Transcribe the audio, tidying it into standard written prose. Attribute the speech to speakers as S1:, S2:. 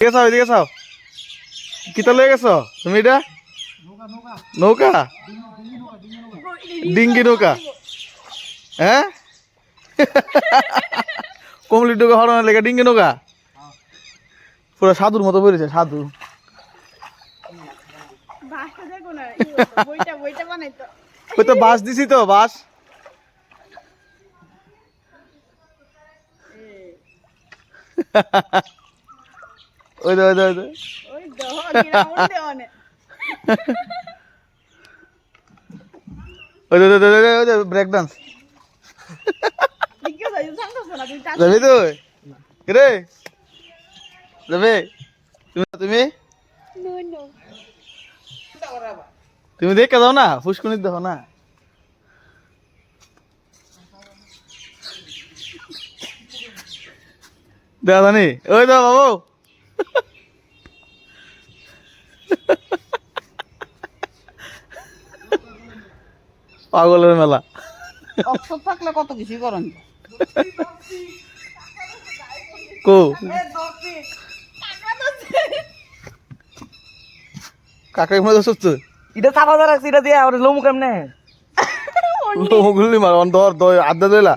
S1: এদিকে চাও, এদিকে চাও। কিতা লয়ে গেছো তুমি? এটা নৌকা, ডিঙ্গি নৌকা। হ্যাঁ, কমলি নৌকা হরানোর লেগে ডিঙ্গি নৌকা। পুরো সাধুর মতো বেরিয়েছে, সাধু। ওই তো বাস দিছি তো, বাস। ওই দে, ওই দে, ওই দে। ওই দে, ওই দে, ওই দে, ব্রেক ডান্স। যাবি তুই? রে যাবে? তুমি তুমি দেখে যাও না, ফুসকুনি দেখো না। দেখা জানি ওই দাও বাবু। পাগলের মেলা।
S2: অবসর থাকলে কত কিছু করেন।
S1: কো কাকাই মধ্যে সুস্থ
S3: এটা চাপা ধরা এটা দিয়ে আর লোমু কেমনে
S1: গুলি মার অন্ধর দই আড্ডা দিলা।